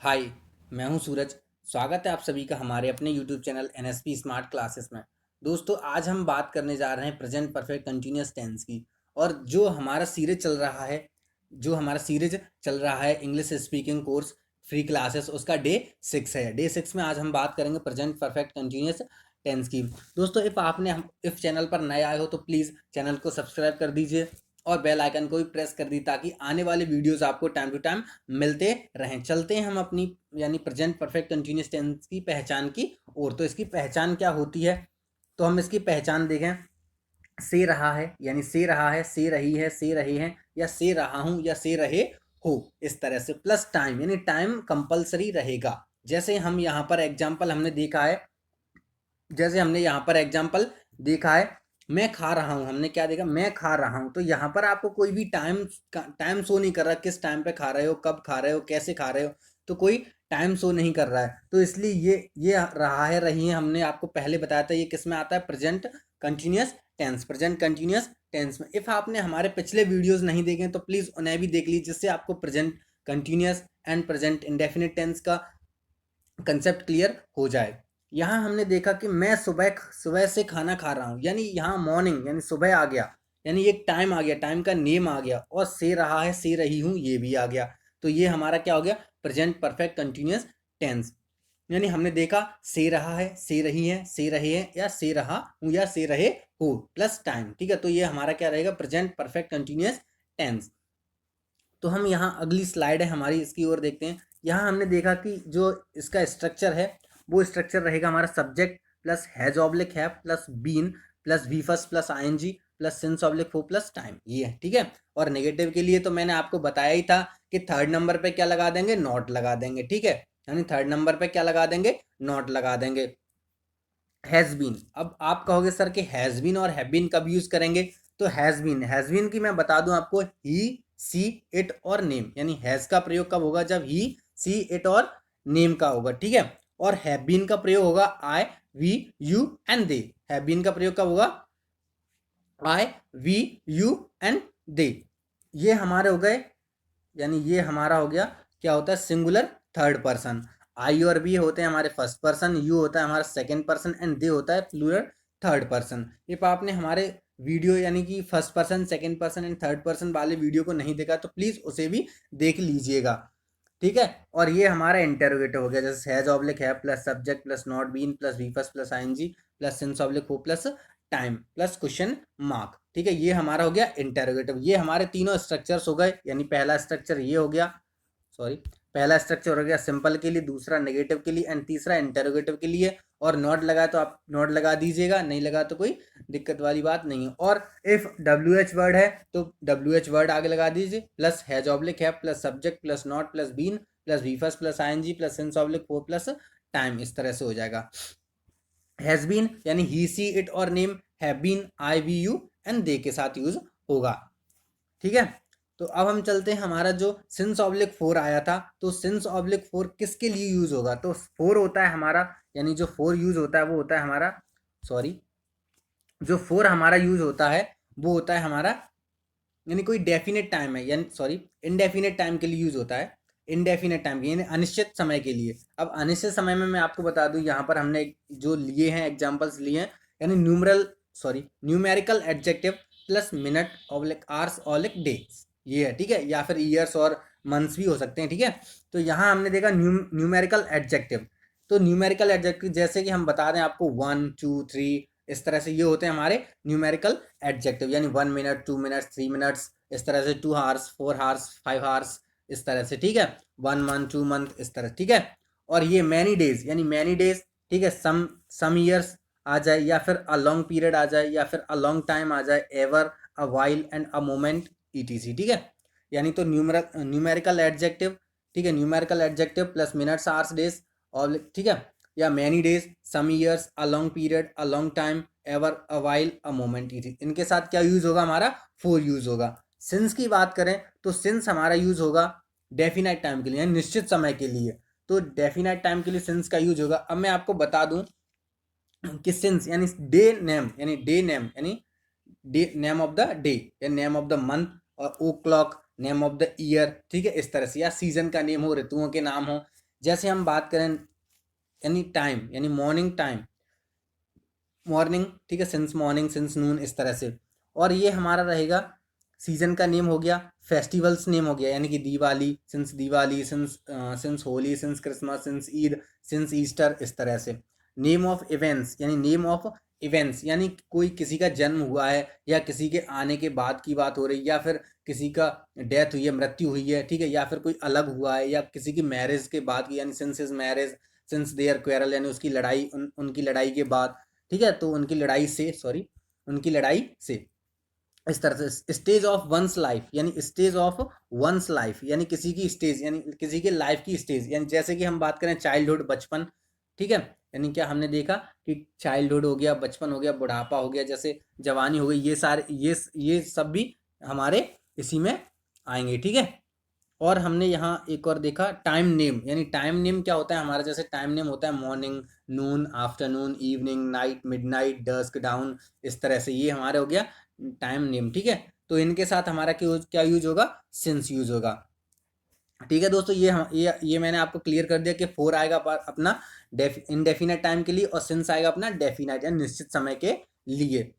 हाय, मैं हूं सूरज। स्वागत है आप सभी का हमारे अपने YouTube channel NSP smart classes में। दोस्तों, आज हम बात करने जा रहे हैं प्रेजेंट परफेक्ट कंटिन्यूअस टेंस की। और जो हमारा सीरीज चल रहा है English speaking course free classes, उसका डे 6 है। डे 6 में आज हम बात करेंगे प्रेजेंट परफेक्ट कंटिन्यूअस टेंस की। दोस्तों, इफ चैनल पर नए आए हो तो प्लीज़ चैनल को सब्सक्राइब कर दीजिए और बेल आइकन को भी प्रेस कर दी, ताकि आने वाले वीडियोस आपको टाइम टू टाइम मिलते रहें। चलते हैं हम अपनी यानी प्रेजेंट परफेक्ट कंटिन्यूअस टेंस की पहचान की ओर। तो इसकी पहचान क्या होती है, तो हम इसकी पहचान देखें। से रहा है यानी से रहा है, से रही है, से रहे हैं, या से रहा हूं या से रहे हो, इस तरह से। प्लस टाइम यानी टाइम कंपलसरी रहेगा। जैसे हम यहाँ पर एग्जाम्पल हमने देखा है जैसे हमने यहाँ पर एग्जाम्पल देखा है, मैं खा रहा हूँ। हमने क्या देखा, मैं खा रहा हूँ। तो यहाँ पर आपको कोई भी टाइम शो नहीं कर रहा, किस टाइम पे खा रहे हो, कब खा रहे हो, कैसे खा रहे हो, तो कोई टाइम शो नहीं कर रहा है। तो इसलिए ये रहा है, रही है, हमने आपको पहले बताया था, ये किस में आता है, present continuous tense. Present continuous tense में इफ आपने हमारे पिछले वीडियोस नहीं देखे तो प्लीज उन्हें भी देख लीजिए, जिससे आपको present continuous and present indefinite tense का कंसेप्ट क्लियर हो जाए। यहाँ हमने देखा कि मैं सुबह सुबह से खाना खा रहा हूँ, यानी यहाँ मॉर्निंग यानी सुबह आ गया, यानी एक टाइम आ गया, टाइम का नेम आ गया, और से रहा है, से रही हूँ, ये भी आ गया। तो ये हमारा क्या हो गया, प्रेजेंट परफेक्ट कंटिन्यूअस टेंस। यानी हमने देखा से रहा है, से रही है, से रहे हैं, या से रहा हूँ या से रहे हो, प्लस टाइम। ठीक है, तो ये हमारा क्या रहेगा, प्रेजेंट परफेक्ट कंटिन्यूअस टेंस। तो हम यहाँ अगली स्लाइड है हमारी, इसकी ओर देखते हैं। यहाँ हमने देखा कि जो इसका स्ट्रक्चर है, वो स्ट्रक्चर रहेगा हमारा subject plus has oblique have plus been plus V first plus ING plus since oblique for plus time, ये है। ठीक है, और नेगेटिव के लिए तो मैंने आपको बताया ही था कि थर्ड नंबर पे क्या लगा देंगे, नॉट लगा देंगे। ठीक है, यानी थर्ड नंबर पे क्या लगा देंगे, नॉट लगा देंगे। हैज बीन, अब आप कहोगे सर कि हैज बीन और हैव बीन कब यूज करेंगे, तो हैज बीन की मैं बता दूं आपको, ही सी इट और नेम, यानी हैज का प्रयोग कब होगा, जब ही सी इट और नेम का होगा। ठीक है, और हैव बीन का प्रयोग होगा I we you and they. Have been का प्रयोग कब होगा, I we you and they. ये हमारे हो गए, यानी ये हमारा हो गया, क्या होता है, सिंगुलर थर्ड पर्सन। आई और वी होते हैं हमारे फर्स्ट पर्सन, यू होता है हमारा सेकंड पर्सन, एंड दे होता है प्लूरल थर्ड पर्सन। इफ आपने हमारे वीडियो यानी कि first person, second person and third person वाले वीडियो को नहीं देखा तो प्लीज उसे भी देख लीजिएगा। ठीक है, और ये हमारा इंटेरोगेटिव हो गया, जैसे हैज ऑब्लिक है plus subject plus not been plus V first plus ING plus since oblique हो plus time plus question mark. ठीक है, ये हमारा हो गया इंटेरोगेटिव। ये हमारे तीनों स्ट्रक्चर्स हो गए, यानी पहला स्ट्रक्चर ये हो गया, सॉरी, पहला स्ट्रक्चर हो गया सिंपल के लिए, दूसरा नेगेटिव के लिए, एंड तीसरा इंटेरोगेटिव के लिए। और नॉट लगा तो आप नॉट लगा दीजिएगा, नहीं लगा तो कोई दिक्कत वाली बात नहीं है। और इफ डब्ल्यू एच वर्ड है तो डब्ल्यू एच वर्ड आगे लगा दीजिए, प्लस हैज ऑब्लिक है plus subject plus not plus been plus V first plus ING plus since oblique for plus time, इस तरह से हो जाएगा। हैज बीन यानी ही सी इट और name, have been I we you and they के साथ यूज होगा। ठीक है, तो अब हम चलते हैं, हमारा जो सिंस ऑब्लिक फोर आया था, तो सिंस ऑब्लिक फोर किसके लिए यूज होगा, तो फोर होता है हमारा, यानी जो फोर यूज होता है वो होता है हमारा, सॉरी, जो फोर हमारा यूज होता है वो होता है हमारा, यानी कोई डेफिनेट टाइम है, यानी सॉरी, इनडेफिनेट टाइम के लिए यूज होता है। इनडेफिनेट टाइम यानी अनिश्चित समय के लिए। अब अनिश्चित समय में मैं आपको बता दूं, यहाँ पर हमने जो लिए हैं एग्जांपल्स लिए हैं, यानी numerical adjective plus minute oblique hours oblique days, ये है। ठीक है, या फिर ईयर्स और मंथ्स भी हो सकते हैं। ठीक है, तो यहाँ हमने देखा न्यूमेरिकल एडजेक्टिव। तो न्यूमेरिकल एडजेक्टिव जैसे कि हम बता दें आपको, 1 2 3, इस तरह से ये होते हैं हमारे न्यूमेरिकल एडजेक्टिव, यानी 1 मिनट, 2 मिनट्स, 3 मिनट्स, इस तरह से 2 आवर्स, 4 आवर्स, 5 आवर्स, इस तरह से। ठीक है, 1 मंथ, 2 मंथ, इस तरह। ठीक है, और ये मैनी डेज यानी मैनी डेज। ठीक है, सम ईयर्स आ जाए, या फिर अ लॉन्ग पीरियड आ जाए, या फिर अ लॉन्ग टाइम आ जाए, ever, a while and a moment, ETC. ठीक है, यानी तो न्यूमेरिकल एडजेक्टिव, ठीक है, numerical adjective plus minutes, hours, days, और ठीक है, या many days, some years, a long period, a long time, ever, a while, a moment, इनके साथ क्या यूज होगा, हमारा फोर यूज होगा। सिंस की बात करें तो सिंस हमारा यूज होगा डेफिनाइट टाइम के लिए, यानी निश्चित समय के लिए। तो डेफिनाइट टाइम के लिए सिंस का यूज होगा। अब मैं आपको बता दूं कि सिंस यानी डे नेम यानी day name of the day, या नेम ऑफ द मंथ, और o'clock name of the year. ठीक है, इस तरह से, या सीजन का नेम हो, ऋतुओं के नाम हो, जैसे हम बात करें यानी टाइम, यानी मॉर्निंग टाइम, मॉर्निंग, ठीक है, सिंस मॉर्निंग, सिंस नून, इस तरह से। और ये हमारा रहेगा सीजन का नेम हो गया, फेस्टिवल्स नेम हो गया, यानी कि Diwali, since Holi, since Christmas, since Eid, since Easter, इस तरह से। नेम ऑफ इवेंट्स, यानी नेम ऑफ इवेंट्स, यानी कोई किसी का जन्म हुआ है या किसी के आने के बाद की बात हो रही है, या फिर किसी का डेथ हुई है, मृत्यु हुई है, ठीक है, या फिर कोई अलग हुआ है, या किसी की मैरिज के बाद की, यानी since his marriage, since their quarrel, यानी उसकी लड़ाई, उनकी लड़ाई के बाद, ठीक है, तो उनकी लड़ाई से, सॉरी, उनकी लड़ाई से, इस तरह से। स्टेज ऑफ वंस लाइफ, यानी स्टेज ऑफ वंस लाइफ, यानी किसी की स्टेज, यानी किसी के लाइफ की स्टेज, यानी जैसे कि हम बात करें चाइल्डहुड, बचपन, ठीक है, यानी क्या हमने देखा कि चाइल्डहुड हो गया, बचपन हो गया, बुढ़ापा हो गया, जैसे जवानी हो गई, ये सारे ये सब भी हमारे इसी में आएंगे, ठीक है। और हमने यहाँ एक और देखा टाइम नेम, यानी टाइम नेम क्या होता है हमारा, जैसे टाइम नेम होता है morning, noon, afternoon, evening, night, midnight, dusk, dawn, इस तरह से, ये हमारे हो गया टाइम नेम, ठीक है। तो इनके साथ हमारा क्या यूज होगा, सिंस यूज होगा, ठीक है दोस्तों। ये मैंने आपको क्लियर कर दिया कि फोर आएगा अपना इनडेफिनेट टाइम के लिए, और सिंस आएगा अपना डेफिनेट या निश्चित समय के लिए।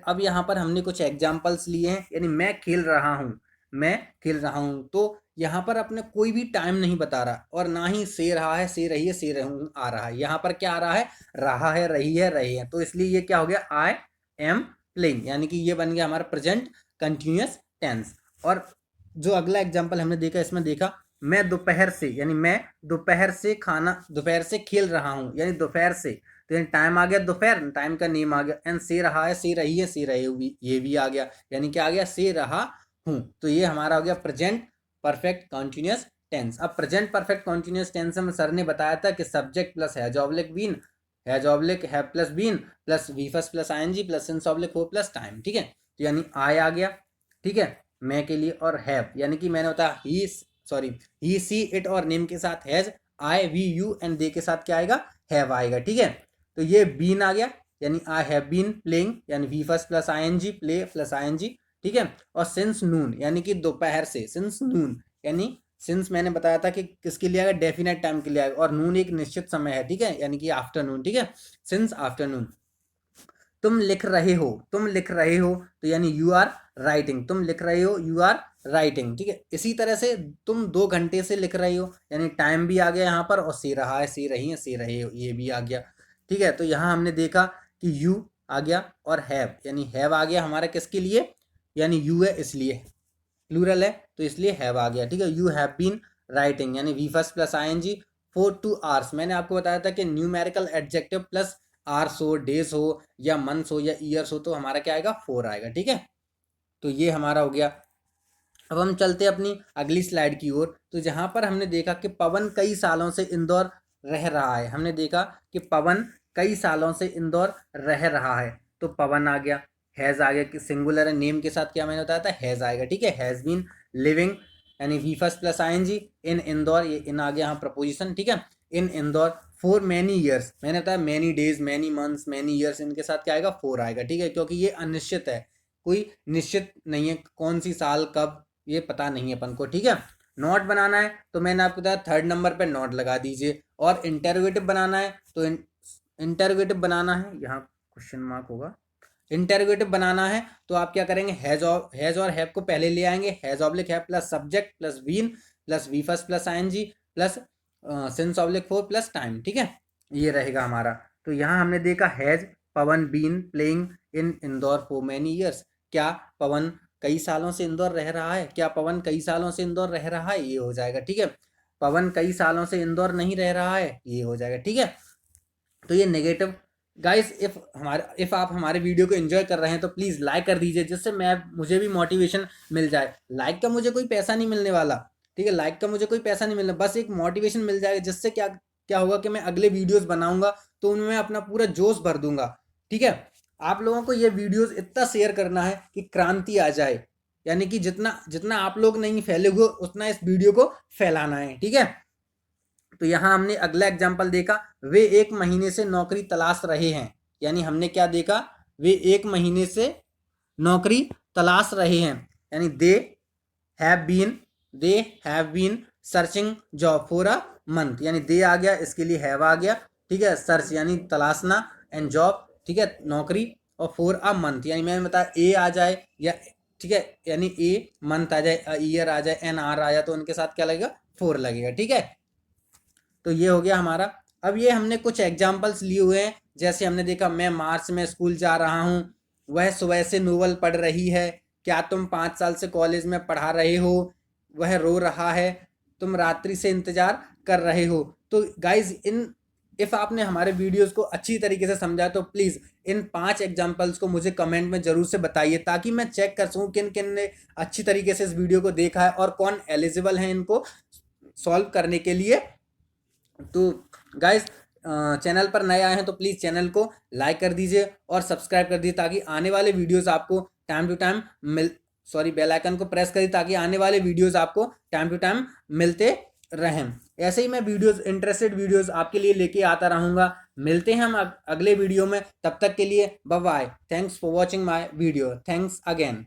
अब यहाँ पर हमने कुछ एग्जाम्पल्स लिए हैं, यानी मैं खेल रहा हूँ, मैं खेल रहा हूँ, तो यहाँ पर अपने कोई भी टाइम नहीं बता रहा, और ना ही से रहा है, से रही है, से रहूँ आ रहा है, यहाँ पर क्या आ रहा है, रही है, रहे हैं, तो इसलिए ये क्या हो गया, आई एम प्लेइंग, यानी कि ये बन गया हमारा प्रेजेंट कंटिन्यूअस टेंस। और जो अगला एग्जाम्पल हमने देखा, इसमें देखा मैं दोपहर से, यानी मैं दोपहर से खेल रहा हूँ, यानी दोपहर से, तो यानी टाइम आ गया दोपहर, टाइम का नेम आ गया, एंड से रहा है, से रही है, से रहे हुई, ये भी आ गया, यानी क्या आ गया, से रहा हूँ, तो ये हमारा हो गया प्रेजेंट परफेक्ट कॉन्टिन्यूअस टेंस। अब प्रेजेंट परफेक्ट कॉन्टिन्यूअस टेंस में सर ने बताया था कि subject plus has oblique been, has oblique have plus been plus V first plus ING plus since oblique हो प्लस टाइम, ठीक है, तो यानी आई आ गया, ठीक है, मैं के लिए, और हैव, यानी कि मैंने बताया ही सी इट और नेम के साथ has, I we you and they के साथ क्या आएगा, हैव आएगा, ठीक है। तो ये बीन आ गया, यानी आई हैव बीन प्लेइंग, यानी V first plus ING, play plus ING, ठीक है। और सिंस नून, यानी कि दोपहर से, सिंस नून, यानी सिंस मैंने बताया था कि किसके लिए आएगा, डेफिनेट टाइम के लिए आएगा, और नून एक निश्चित समय है, ठीक है, यानी कि आफ्टरनून, ठीक है, सिंस आफ्टरनून। तुम लिख रहे हो, तुम लिख रहे हो, तो यानी यू आर राइटिंग, तुम लिख रहे हो, यू आर राइटिंग, ठीक है। इसी तरह से तुम 2 घंटे से लिख रही हो, यानी टाइम भी आ गया यहाँ पर, और से रहा है, से रही है, से रहे हो, ये भी आ गया, ठीक है। तो यहाँ हमने देखा कि यू आ गया, और हैव, यानी हैव आ गया हमारा किसके लिए, यानी यू है इसलिए, प्लूरल है तो इसलिए हैव आ गया, ठीक है। यू हैव बीन राइटिंग, यानी V first plus ING for 2 hours. मैंने आपको बताया था कि न्यूमेरिकल एडजेक्टिव प्लस आवर्स हो, डेज हो, या मंथ्स हो, या ईयर्स हो, तो हमारा क्या आएगा, 4 आएगा, ठीक है। तो ये हमारा हो गया। अब हम चलते हैं अपनी अगली स्लाइड की ओर। तो जहां पर हमने देखा कि पवन कई सालों से इंदौर रह रहा है, हमने देखा कि पवन कई सालों से इंदौर रह रहा है, तो पवन आ गया, हैज आ गया, कि सिंगुलर है, नेम के साथ क्या मैंने बताया था, हैज आएगा, ठीक है। हैज बीन लिविंग, यानी वी फर्स्ट प्लस आईएनजी, इन इंदौर, ये इन आ गया यहाँ प्रपोजिशन, ठीक है, इन इंदौर फॉर मैनी ईयर्स, मैंने बताया many days, many months, many years, इनके साथ क्या आएगा, 4 आएगा, ठीक है, क्योंकि ये अनिश्चित है, कोई निश्चित नहीं है कौन सी साल कब, ये पता नहीं है अपन को, ठीक है। नोट बनाना है तो मैंने आपको बताया 3rd नंबर पे नोट लगा दीजिए, और इंटरोगेटिव बनाना है तो इंटरोगेटिव बनाना है, यहाँ क्वेश्चन मार्क होगा, इंटरोगेटिव बनाना है तो आप क्या करेंगे, हैज और हैव को पहले ले आएंगे, has oblique have plus subject plus been plus V first plus ING plus since oblique for plus time, ठीक है, ये रहेगा हमारा। तो यहाँ हमने देखा has Pawan been playing in Indore for many years, क्या पवन कई सालों से इंदौर रह रहा है, क्या पवन कई सालों से इंदौर रह रहा है, ये हो जाएगा, ठीक है। पवन कई सालों से इंदौर नहीं रह रहा है, ये हो जाएगा, ठीक है। तो ये नेगेटिव। गाइस इफ आप हमारे वीडियो को एंजॉय कर रहे हैं तो प्लीज लाइक कर दीजिए, जिससे मुझे भी मोटिवेशन मिल जाए। लाइक का मुझे कोई पैसा नहीं मिलने वाला, ठीक है, लाइक का मुझे कोई पैसा नहीं मिलना, बस एक मोटिवेशन मिल जाएगा, जिससे क्या क्या होगा कि मैं अगले वीडियोस बनाऊंगा तो उनमें अपना पूरा जोश भर दूंगा, ठीक है। आप लोगों को ये वीडियोस इतना शेयर करना है कि क्रांति आ जाए, यानी कि जितना जितना आप लोग नहीं फैलोगे उतना इस वीडियो को फैलाना है, ठीक है। तो यहाँ हमने अगला एग्जाम्पल देखा, वे 1 महीने से नौकरी तलाश रहे हैं, यानी हमने क्या देखा, वे 1 महीने से नौकरी तलाश रहे हैं, यानी they have been searching job for a month यानी दे आ गया, इसके लिए हैव आ गया, ठीक है। सर्च यानी तलाशना, एंड जॉब, ठीक है, नौकरी, और फॉर अ मंथ यानी मैंने बताया ए आ जाए या, ठीक है, यानी ए मंथ आ जाए, ईयर आ जाए, एन आर आ जाए, तो उनके साथ क्या लगेगा, फोर लगेगा, ठीक है। तो ये हो गया हमारा। अब ये हमने कुछ एग्जाम्पल्स लिए हुए हैं, जैसे हमने देखा मैं मार्च में स्कूल जा रहा हूँ, वह सुबह से नोवेल पढ़ रही है, क्या तुम 5 साल से कॉलेज में पढ़ा रहे हो, वह रो रहा है, तुम रात्रि से इंतजार कर रहे हो। तो गाइज इन इफ़ आपने हमारे वीडियोस को अच्छी तरीके से समझा तो प्लीज़ इन 5 एग्जाम्पल्स को मुझे कमेंट में ज़रूर से बताइए, ताकि मैं चेक कर सकूँ किन किन ने अच्छी तरीके से इस वीडियो को देखा है और कौन एलिजिबल है इनको सॉल्व करने के लिए। तो गाइज चैनल पर नए आए हैं तो प्लीज़ चैनल को लाइक कर दीजिए और सब्सक्राइब कर दीजिए, ताकि आने वाले वीडियोस आपको time to time bell icon को प्रेस करिए, ताकि आने वाले वीडियोस आपको टाइम टू टाइम मिलते रहें। ऐसे ही मैं वीडियोस, इंटरेस्टेड वीडियोस आपके लिए लेके आता रहूँगा। मिलते हैं हम अगले वीडियो में, तब तक के लिए bye bye. Thanks for watching my video, thanks again.